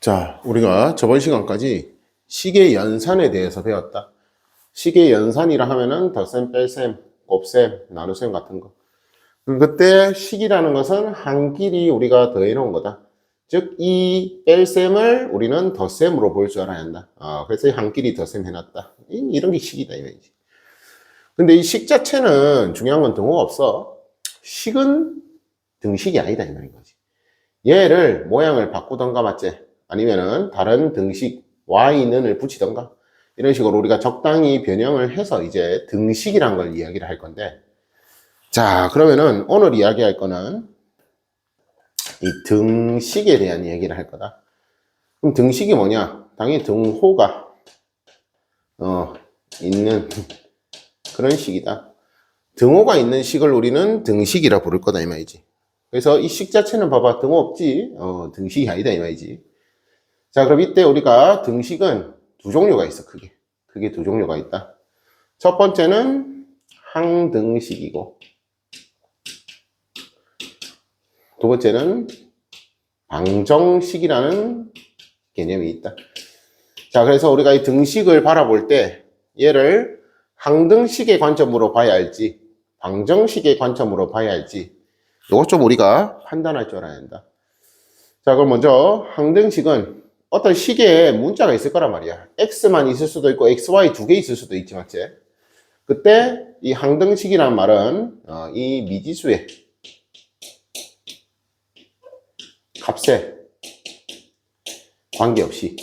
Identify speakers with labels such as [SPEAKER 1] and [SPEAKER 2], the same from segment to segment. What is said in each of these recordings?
[SPEAKER 1] 자, 우리가 저번 시간까지 식의 연산에 대해서 배웠다. 식의 연산이라 하면은 덧셈, 뺄셈, 곱셈, 나눗셈 같은 거. 그때 식이라는 것은 한 끼리 우리가 더해 놓은 거다. 즉, 이 뺄셈을 우리는 덧셈으로 볼 줄 알아야 한다. 그래서 한 끼리 덧셈 해놨다. 이런 게 식이다, 이 말이지. 근데 이 식 자체는 중요한 건 등호가 없어. 식은 등식이 아니다, 이 말인 거지. 얘를 모양을 바꾸던가 맞지? 아니면은 다른 등식 y는을 붙이던가 이런 식으로 우리가 적당히 변형을 해서 이제 등식이란 걸 이야기를 할 건데, 자, 그러면은 오늘 이야기할 거는 이 등식에 대한 이야기를 할 거다. 그럼 등식이 뭐냐? 당연히 등호가 있는 그런 식이다. 등호가 있는 식을 우리는 등식이라 부를 거다 이 말이지. 그래서 이 식 자체는 봐봐, 등호 없지, 등식이 아니다 이 말이지. 자, 그럼 이때 우리가 등식은 두 종류가 있어, 크게 두 종류가 있다. 첫 번째는 항등식이고, 두 번째는 방정식이라는 개념이 있다. 자, 그래서 우리가 이 등식을 바라볼 때 얘를 항등식의 관점으로 봐야 할지 방정식의 관점으로 봐야 할지 이것 좀 우리가 판단할 줄 알아야 한다. 자, 그럼 먼저 항등식은 어떤 식에 문자가 있을 거란 말이야. x만 있을 수도 있고 xy 두 개 있을 수도 있지, 맞지? 그때 이 항등식이란 말은 이 미지수의 값에 관계없이,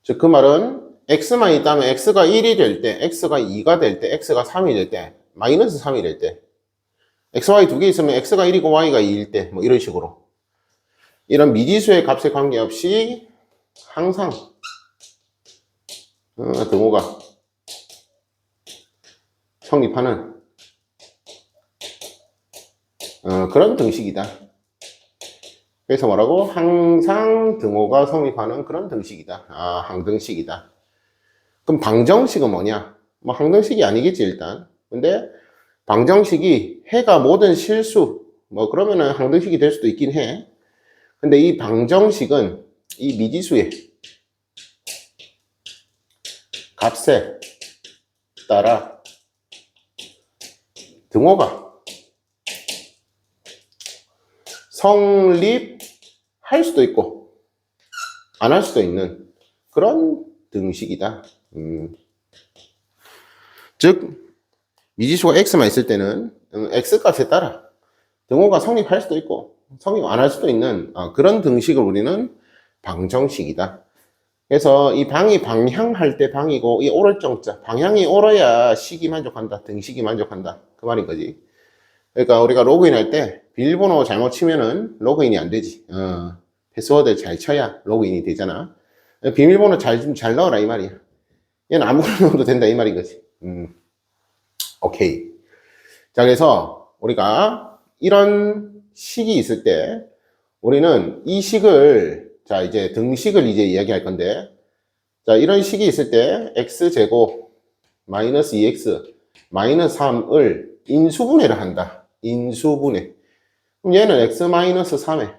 [SPEAKER 1] 즉 그 말은 x만 있다면 x가 1이 될 때, x가 2가 될 때, x가 3이 될 때, 마이너스 3이 될 때, xy 두 개 있으면 x가 1이고 y가 2일 때, 뭐 이런 식으로 이런 미지수의 값에 관계없이 항상 등호가 성립하는 그런 등식이다. 그래서 뭐라고? 항상 등호가 성립하는 그런 등식이다. 항등식이다. 그럼 방정식은 뭐냐? 뭐 항등식이 아니겠지 일단. 근데 방정식이 해가 모든 실수, 뭐 그러면은 항등식이 될 수도 있긴 해. 근데 이 방정식은 이 미지수의 값에 따라 등호가 성립할 수도 있고 안 할 수도 있는 그런 등식이다. 즉 미지수가 x만 있을 때는 x값에 따라 등호가 성립할 수도 있고 성립 안 할 수도 있는 그런 등식을 우리는 방정식이다. 그래서 이 방이 방향할 때 방이고, 이 오를 정자, 방향이 오러야 식이 만족한다, 등식이 만족한다, 그 말인 거지. 그러니까 우리가 로그인 할 때 비밀번호 잘못 치면은 로그인이 안 되지. 패스워드 잘 쳐야 로그인이 되잖아. 비밀번호 잘 넣어라 이 말이야. 얘는 아무거나 넣어도 된다 이 말인 거지. 오케이. 자, 그래서 우리가 이런 식이 있을 때 우리는 이 식을, 자, 이제 등식을 이제 이야기할 건데, 자, 이런 식이 있을 때 x제곱 마이너스 2x 마이너스 3을 인수분해를 한다. 인수분해. 그럼 얘는 x 마이너스 3에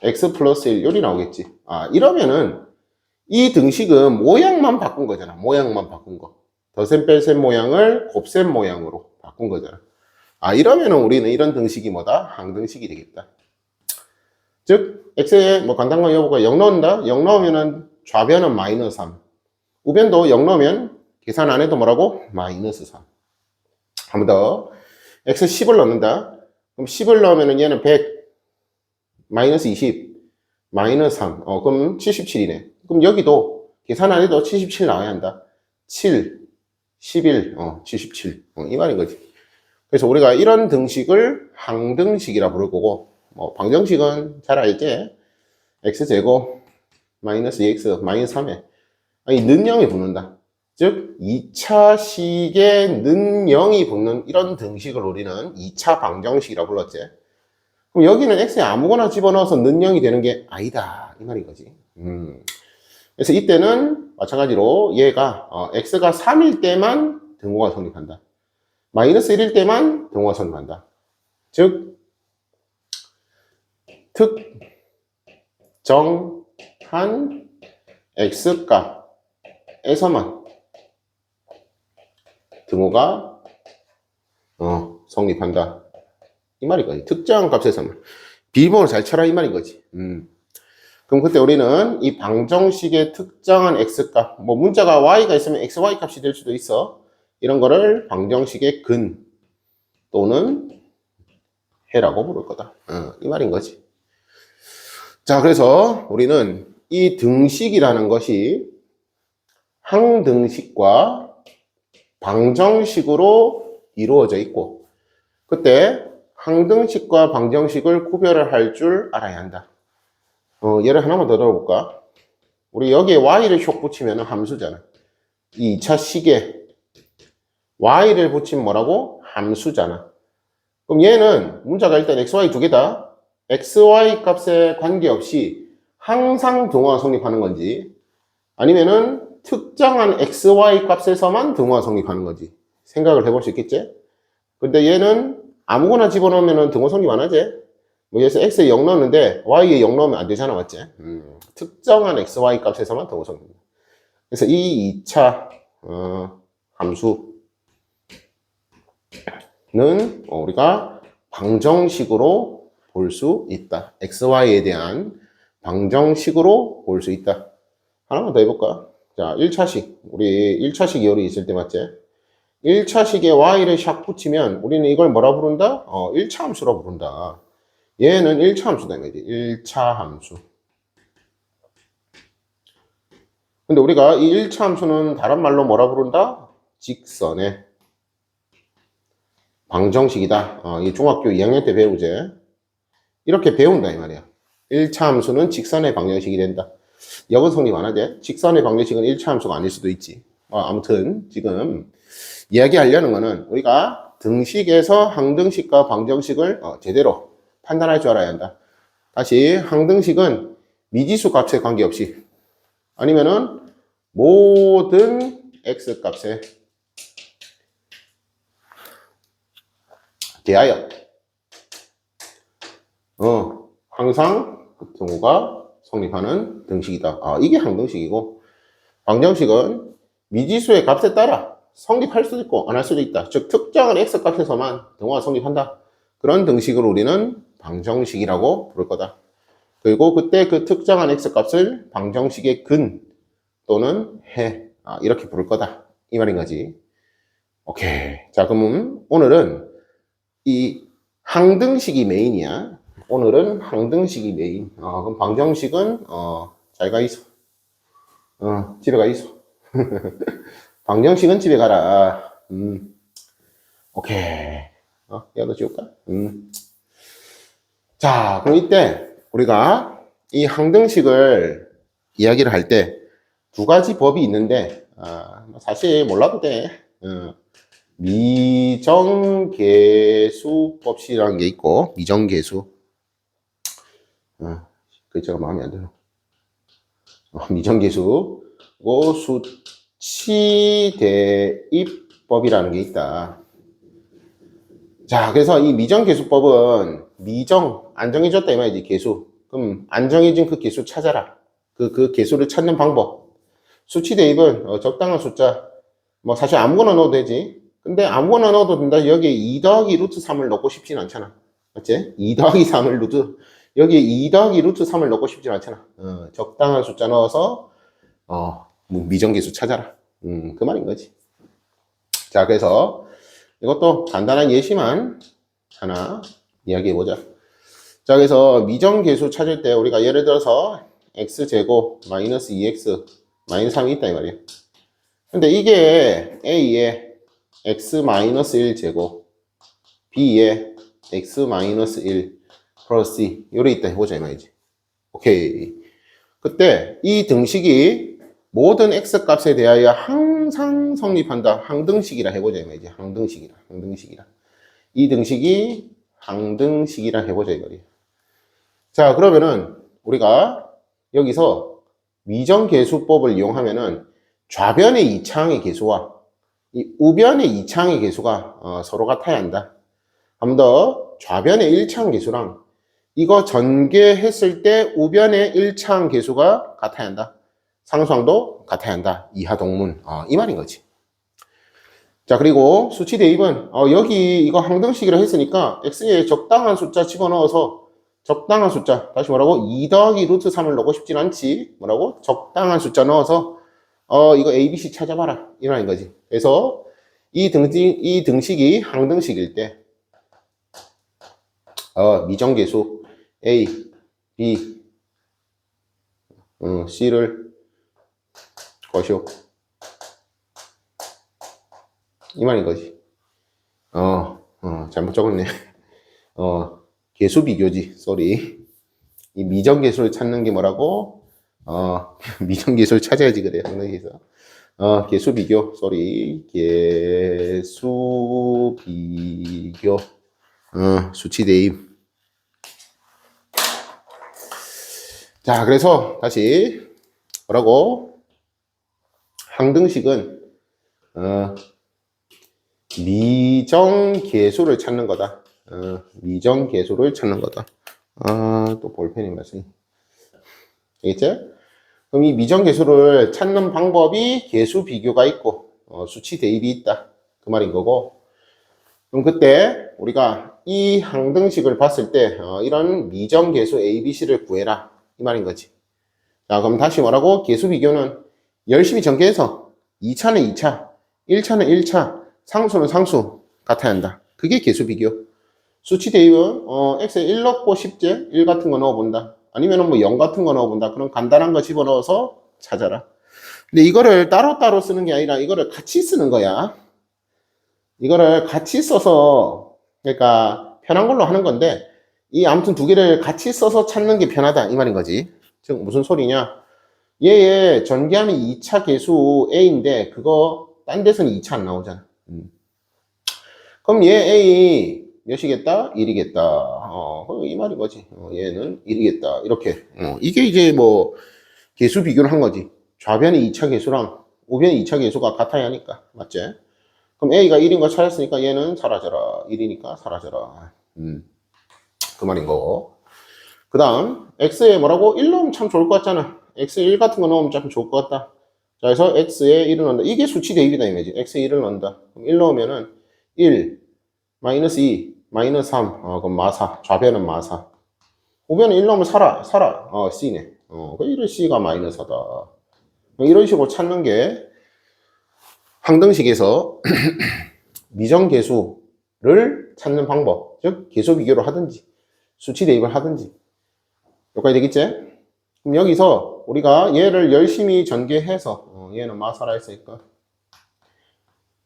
[SPEAKER 1] x 플러스 1 요리 나오겠지. 이러면은 이 등식은 모양만 바꾼 거잖아. 모양만 바꾼 거. 덧셈 뺄셈 모양을 곱셈 모양으로 바꾼 거잖아. 이러면은 우리는 이런 등식이 뭐다? 항등식이 되겠다. 즉, x에 뭐 간단하게 여보가 0 넣는다? 0 넣으면은 좌변은 마이너스 3. 우변도 0 넣으면 계산 안 해도 뭐라고? 마이너스 3. 한 번 더. x 10을 넣는다? 그럼 10을 넣으면은 얘는 100, 마이너스 20, 마이너스 3. 그럼 77이네. 그럼 여기도 계산 안 해도 77 나와야 한다. 7, 11, 77. 이 말인 거지. 그래서 우리가 이런 등식을 항등식이라 부를 거고, 뭐 방정식은 잘 알지? x제곱 마이너스 2x 마이너스 3에 는 0이 붙는다. 즉 2차 식에 는 0이 붙는 이런 등식을 우리는 2차 방정식이라 불렀지. 그럼 여기는 x에 아무거나 집어넣어서 는 0이 되는 게 아니다 이 말인 거지. 그래서 이때는 마찬가지로 얘가 x가 3일 때만 등호가 성립한다. 마이너스 1일 때만 등호가 성립한다. 즉 특정한 x값에서만 등호가 성립한다. 이 말인 거지. 특정한 값에서만. 비번을 잘 쳐라 이 말인 거지. 그럼 그때 우리는 이 방정식의 특정한 x값, 뭐 문자가 y가 있으면 xy 값이 될 수도 있어. 이런 거를 방정식의 근 또는 해라고 부를 거다. 이 말인 거지. 자, 그래서 우리는 이 등식이라는 것이 항등식과 방정식으로 이루어져 있고, 그때 항등식과 방정식을 구별을 할 줄 알아야 한다. 예를 하나만 더 들어볼까? 우리 여기에 y를 쇽 붙이면 함수잖아. 이 2차 식에 y를 붙이면 뭐라고? 함수잖아. 그럼 얘는 문자가 일단 xy 두 개다. xy 값에 관계없이 항상 등호가 성립하는 건지 아니면은 특정한 xy 값에서만 등호가 성립하는 건지 생각을 해볼 수 있겠지? 근데 얘는 아무거나 집어넣으면 등호 성립 안 하지? 뭐 여기서 x에 0 넣었는데 y에 0 넣으면 안 되잖아, 맞지? 특정한 xy 값에서만 등호 성립. 그래서 이 2차 함수는 우리가 방정식으로 볼 수 있다. xy에 대한 방정식으로 볼 수 있다. 하나만 더 해볼까? 자, 1차식. 우리 1차식 이어리 있을 때 맞지? 1차식에 y를 샥 붙이면 우리는 이걸 뭐라 부른다? 1차 함수라고 부른다. 얘는 1차 함수다. 이거지. 1차 함수. 근데 우리가 이 1차 함수는 다른 말로 뭐라 부른다? 직선의 방정식이다. 이 중학교 2학년 때 배우지? 이렇게 배운다 이 말이야. 1차 함수는 직선의 방정식이 된다. 역은 성립 안 하지? 직선의 방정식은 1차 함수가 아닐 수도 있지. 아무튼 지금 이야기하려는 거는 우리가 등식에서 항등식과 방정식을 제대로 판단할 줄 알아야 한다. 다시 항등식은 미지수 값에 관계없이 아니면은 모든 x 값에 대하여 항상 등호가 성립하는 등식이다. 이게 항등식이고 방정식은 미지수의 값에 따라 성립할 수도 있고 안 할 수도 있다. 즉 특정한 x 값에서만 등호가 성립한다. 그런 등식을 우리는 방정식이라고 부를 거다. 그리고 그때 그 특정한 x 값을 방정식의 근 또는 해 이렇게 부를 거다. 이 말인 거지. 오케이. 자, 그러면 오늘은 이 항등식이 메인이야. 오늘은 항등식이 메인. 그럼 방정식은 잘 가 있어. 집에 가 있어. 방정식은 집에 가라. 오케이. 야도 지울까? 자, 그럼 이때 우리가 이 항등식을 이야기를 할 때 두 가지 법이 있는데 사실 몰라도 돼. 미정계수법칙이라는 게 있고 미정계수. 글자가 마음에 안 드네. 미정계수 그리고 수치대입법이라는 게 있다. 자, 그래서 이 미정계수법은 안 정해졌다 이 말이지. 계수. 그럼 안 정해진 그 계수 찾아라. 그 계수를 찾는 방법. 수치대입은 적당한 숫자. 뭐 사실 아무거나 넣어도 되지. 근데 아무거나 넣어도 된다. 여기에 2 더하기 루트 3을 넣고 싶진 않잖아. 맞지? 2 더하기 3을 여기에 2 더하기 루트 3을 넣고 싶진 않잖아. 적당한 숫자 넣어서 뭐 미정계수 찾아라. 그 말인 거지. 자, 그래서 이것도 간단한 예시만 하나 이야기해보자. 자, 그래서 미정계수 찾을 때 우리가 예를 들어서 x제곱 마이너스 2x 마이너스 3이 있다 이 말이야. 근데 이게 a에 x 마이너스 1제곱 b에 x 마이너스 1 플러스 c 요래 있다 해보자 이 말이지. 오케이. 그때 이 등식이 모든 x 값에 대하여 항상 성립한다. 항등식이라 해보자 이 말이지. 항등식이라. 이 등식이 항등식이라 해보자 이 말이야. 자, 그러면은 우리가 여기서 미정계수법을 이용하면은 좌변의 이차항의 계수와 이 우변의 이차항의 계수가 서로 같아야 한다. 한 번 더 좌변의 1차항 계수랑 이거 전개했을 때 우변의 1차항 계수가 같아야 한다. 상수항도 같아야 한다. 이하 동문. 이 말인 거지. 자, 그리고 수치 대입은 여기 이거 항등식이라 했으니까 x에 적당한 숫자 집어넣어서 적당한 숫자, 다시 뭐라고? 2 더하기 루트 3을 넣고 싶진 않지. 뭐라고? 적당한 숫자 넣어서 이거 a, b, c 찾아봐라. 이 말인 거지. 그래서 이 등식이 항등식일 때 미정계수 a, b, c를 것이오. 이 말인 거지. 잘못 적었네. 계수 비교지. 쏘리. 이 미정계수를 찾는 게 뭐라고? 미정계수를 찾아야지 그래. 항등식에서. 계수 비교. 쏘리. 계수 비교. 수치 대입. 자, 그래서 다시 뭐라고? 항등식은 미정계수를 찾는 거다. 미정계수를 찾는 거다. 또 볼펜이 말씀. 알겠지? 그럼 이 미정계수를 찾는 방법이 계수 비교가 있고 수치 대입이 있다. 그 말인 거고. 그럼 그때 우리가 이 항등식을 봤을 때 이런 미정계수 A, B, C를 구해라. 이 말인 거지. 자, 그럼 다시 뭐라고? 계수 비교는 열심히 전개해서 2차는 2차, 1차는 1차, 상수는 상수 같아야 한다. 그게 계수 비교. 수치 대입은 x에 1 넣고 싶지? 1 같은 거 넣어본다. 아니면 뭐 0 같은 거 넣어본다. 그럼 간단한 거 집어넣어서 찾아라. 근데 이거를 따로따로 쓰는 게 아니라 이거를 같이 쓰는 거야. 이거를 같이 써서 그러니까 편한 걸로 하는 건데 이 아무튼 두 개를 같이 써서 찾는 게 편하다 이 말인 거지. 즉 무슨 소리냐? 얘의 전개하면 2차 계수 a인데 그거 딴 데서는 2차 안 나오잖아. 그럼 얘 a 몇이겠다? 1이겠다. 이 말인 거지. 얘는 1이겠다. 이렇게. 이게 이제 뭐 계수 비교를 한 거지. 좌변의 2차 계수랑 우변의 2차 계수가 같아야 하니까. 맞지? 그럼 a가 1인 거 찾았으니까 얘는 사라져라. 1이니까 사라져라. 그 말인 거고. 그 다음 x에 뭐라고? 1 넣으면 참 좋을 것 같잖아. x에 1 같은 거 넣으면 참 좋을 것 같다. 자, 그래서 x에 1을 넣는다. 이게 수치 대입이다 이거지. x에 1을 넣는다. 그럼 1 넣으면은 1, 마이너스 2, 마이너스 3, 그럼 마사. 좌변은 마사. 우변은 1 넣으면 살아. C네. 이런 C가 마이너스다. 이런 식으로 찾는 게 항등식에서 미정계수를 찾는 방법. 즉, 계수 비교를 하든지, 수치 대입을 하든지. 여기까지 되겠지? 그럼 여기서 우리가 얘를 열심히 전개해서, 얘는 마사라 했으니까.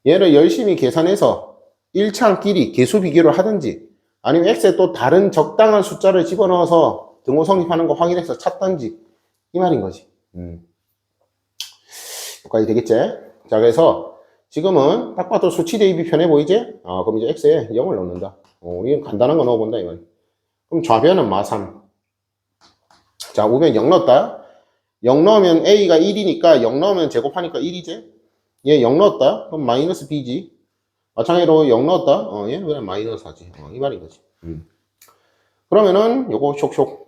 [SPEAKER 1] 얘를 열심히 계산해서 1차항끼리 계수 비교를 하든지 아니면 x에 또 다른 적당한 숫자를 집어넣어서 등호 성립하는 거 확인해서 찾든지 이 말인 거지. 여기까지 되겠지? 자, 그래서 지금은 딱 봐도 수치 대입이 편해 보이지? 그럼 이제 x에 0을 넣는다. 이건 간단한 거 넣어본다 이 말. 그럼 좌변은 마3. 자, 우변 0 넣었다. 0 넣으면 a가 1이니까 0 넣으면 제곱하니까 1이지? 얘 0 넣었다. 그럼 마이너스 b지. 마찬가지로 0 넣었다. 얘는 그냥 마이너스 하지. 이 말인 거지. 그러면은 요거 쇽쇽.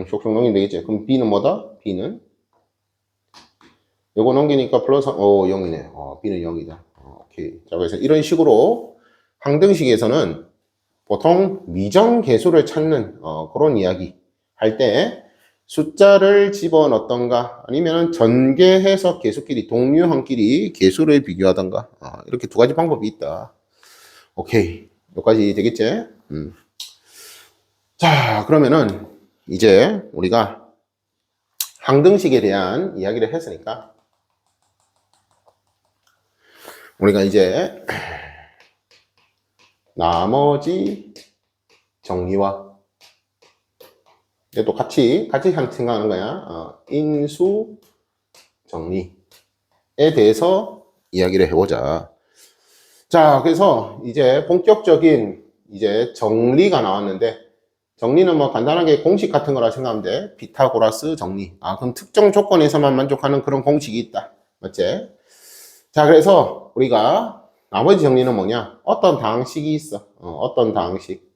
[SPEAKER 1] 쇽쇽 넘기면 되겠지. 그럼 b는 뭐다? b는 요거 넘기니까 플러스 0이네. b는 0이다. 오케이. 자, 그래서 이런 식으로 항등식에서는 보통 미정계수를 찾는 그런 이야기 할 때 숫자를 집어넣던가 아니면 전개해서 계수끼리 동류항끼리 계수를 비교하던가 이렇게 두 가지 방법이 있다. 오케이. 여기까지 되겠지? 자, 그러면은 이제 우리가 항등식에 대한 이야기를 했으니까 우리가 이제 나머지 정리와 또 같이 생각하는 거야. 인수 정리에 대해서 이야기를 해보자. 자, 그래서 이제 본격적인 이제 정리가 나왔는데 정리는 뭐 간단하게 공식 같은 거라 생각하면 돼. 피타고라스 정리. 그럼 특정 조건에서만 만족하는 그런 공식이 있다. 맞지? 자, 그래서 우리가 나머지 정리는 뭐냐? 어떤 다항식이 있어. 어떤 다항식.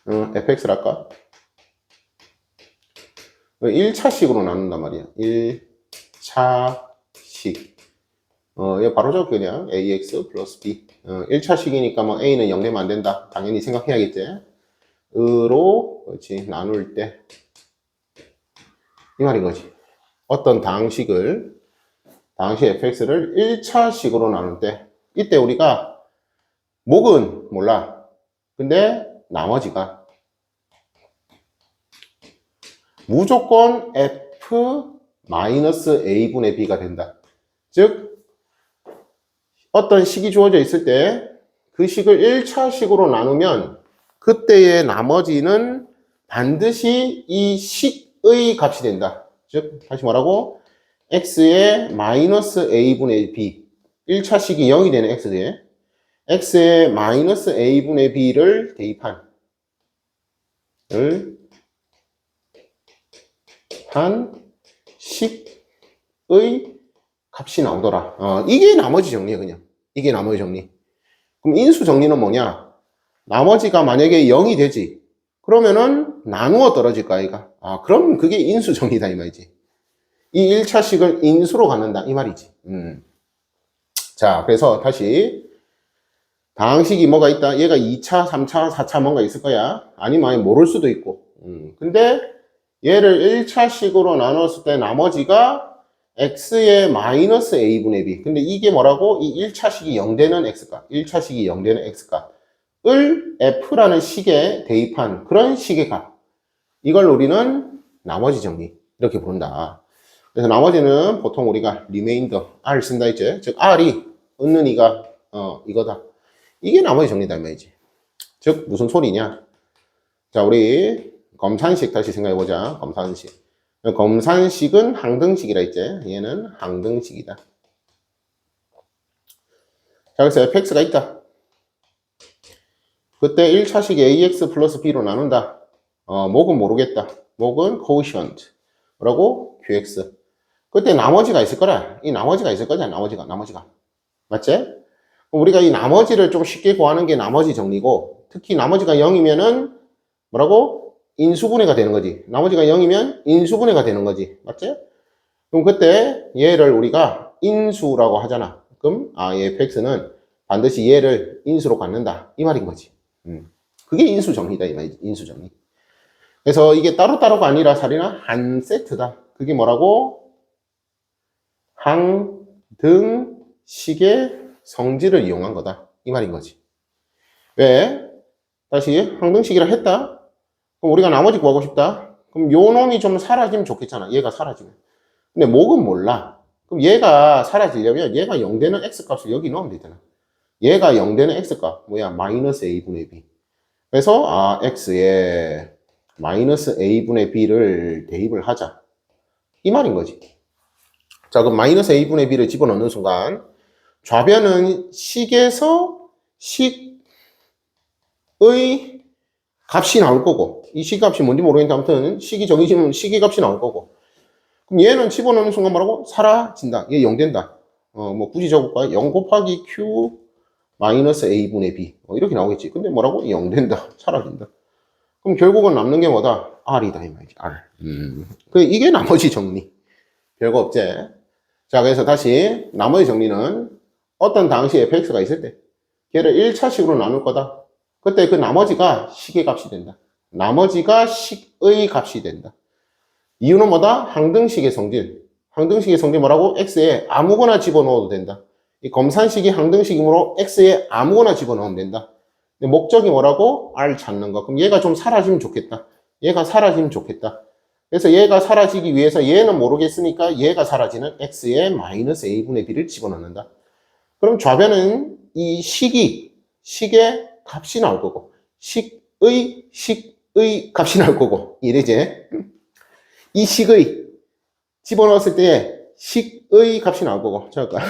[SPEAKER 1] fx를 할까? 1차식으로 나눈단 말이야. 1차식. 이거 바로 적어 그냥 ax 플러스 b. 1차식이니까 뭐 a는 0 되면 안 된다. 당연히 생각해야겠지. 으로 그렇지 나눌 때 이 말인 거지. 어떤 당식을 당시 fx를 1차식으로 나눌 때 이때 우리가 목은 몰라. 근데 나머지가 무조건 f-a분의 b가 된다. 즉 어떤 식이 주어져 있을 때 그 식을 1차식으로 나누면 그때의 나머지는 반드시 이 식의 값이 된다. 즉 다시 뭐라고? x의 마이너스 a분의 b 1차식이 0이 되는 x에 x의 마이너스 a분의 b를 대입한 식의 값이 나오더라. 이게 나머지 정리야 그냥. 이게 나머지 정리. 그럼 인수 정리는 뭐냐? 나머지가 만약에 0이 되지. 그러면은 나누어 떨어질 거 아이가. 그럼 그게 인수 정리다 이 말이지. 이 1차식을 인수로 갖는다 이 말이지. 자, 그래서 다시 다항식이 뭐가 있다? 얘가 2차, 3차, 4차 뭔가 있을 거야. 아니면 모를 수도 있고. 근데 얘를 1차식으로 나눴을 때 나머지가 x의 마이너스 a분의 b. 근데 이게 뭐라고? 이 1차식이 0 되는 x값. 1차식이 0 되는 x값을 f라는 식에 대입한 그런 식의 값. 이걸 우리는 나머지 정리. 이렇게 부른다. 그래서 나머지는 보통 우리가 리메인더 R 쓴다 했지. 즉 R이 얻는 이가 이거다. 이게 나머지 정리다 이 말이지. 즉 무슨 소리냐? 자, 우리 검산식 다시 생각해 보자. 검산식. 검산식은 항등식이라 했지. 얘는 항등식이다. 자, 그래서 fx가 있다. 그때 1차식 ax 플러스 b로 나눈다. 목은 모르겠다. 목은 quotient. 뭐라고? qx. 그때 나머지가 있을 거라. 이 나머지가 있을 거잖아. 나머지가. 맞지? 우리가 이 나머지를 좀 쉽게 구하는 게 나머지 정리고, 특히 나머지가 0이면은 뭐라고? 인수분해가 되는 거지. 나머지가 0이면 인수분해가 되는 거지. 맞지? 그럼 그때 얘를 우리가 인수라고 하잖아. 그럼 얘 fx는 반드시 얘를 인수로 갖는다. 이 말인 거지. 그게 인수 정리다 이 말이지. 인수 정리. 그래서 이게 따로따로가 아니라 살이나 한 세트다. 그게 뭐라고? 항등식의 성질을 이용한 거다. 이 말인 거지. 왜? 다시 항등식이라 했다. 그럼 우리가 나머지 구하고 싶다. 그럼 요 놈이 좀 사라지면 좋겠잖아. 얘가 사라지면. 근데 목은 몰라. 그럼 얘가 사라지려면 얘가 0 되는 x값을 여기 넣으면 되잖아. 얘가 0 되는 x값 뭐야? 마이너스 a분의 b. 그래서 x에 마이너스 a분의 b를 대입을 하자. 이 말인 거지. 자, 그럼 마이너스 a분의 b를 집어넣는 순간 좌변은 식에서 식의 값이 나올 거고, 이 식값이 뭔지 모르겠는데 아무튼 식이 정해지면 식의 값이 나올 거고, 그럼 얘는 집어넣는 순간 뭐라고? 사라진다. 얘 0 된다. 뭐 굳이 적을까요? 0 곱하기 q 마이너스 a분의 b. 이렇게 나오겠지. 근데 뭐라고? 0 된다. 사라진다. 그럼 결국은 남는 게 뭐다? r이다 이 말이지. r. 이게 나머지 정리. 별거 없지. 자, 그래서 다시 나머지 정리는 어떤 당시에 fx가 있을 때 걔를 1차식으로 나눌 거다. 그때 그 나머지가 식의 값이 된다. 나머지가 식의 값이 된다. 이유는 뭐다? 항등식의 성질. 항등식의 성질 뭐라고? x에 아무거나 집어넣어도 된다. 이 검산식이 항등식이므로 x에 아무거나 집어넣으면 된다. 근데 목적이 뭐라고? r 찾는 거. 그럼 얘가 좀 사라지면 좋겠다. 얘가 사라지면 좋겠다. 그래서 얘가 사라지기 위해서 얘는 모르겠으니까 얘가 사라지는 x에 마이너스 a분의 b를 집어넣는다. 그럼 좌변은 이 식의 값이 나올 거고, 식의 값이 나올 거고, 이래지. 이 식의 집어넣었을 때 식의 값이 나올 거고, 잠깐.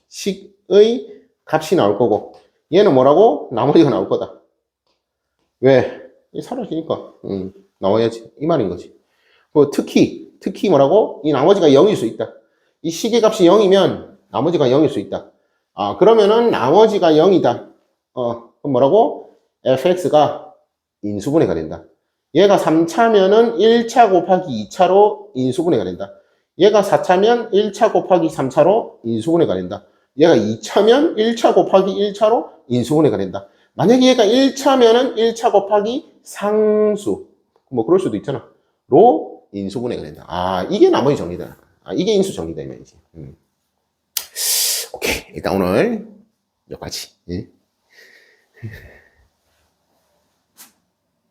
[SPEAKER 1] 식의 값이 나올 거고, 얘는 뭐라고? 나머지가 나올 거다. 왜? 사라지니까. 나와야지. 이 말인 거지. 특히 뭐라고? 이 나머지가 0일 수 있다. 이 식의 값이 0이면 나머지가 0일 수 있다. 그러면은 나머지가 0이다. 그럼 뭐라고? fx가 인수분해가 된다. 얘가 3차면은 1차 곱하기 2차로 인수분해가 된다. 얘가 4차면 1차 곱하기 3차로 인수분해가 된다. 얘가 2차면 1차 곱하기 1차로 인수분해가 된다. 만약에 얘가 1차면은 1차 곱하기 상수. 뭐 그럴 수도 있잖아. 로 인수분해가 된다. 아, 이게 나머지 정리다. 아, 이게 인수 정리다, 이 말이지. 오케이. 일단 오늘 여기까지. 예.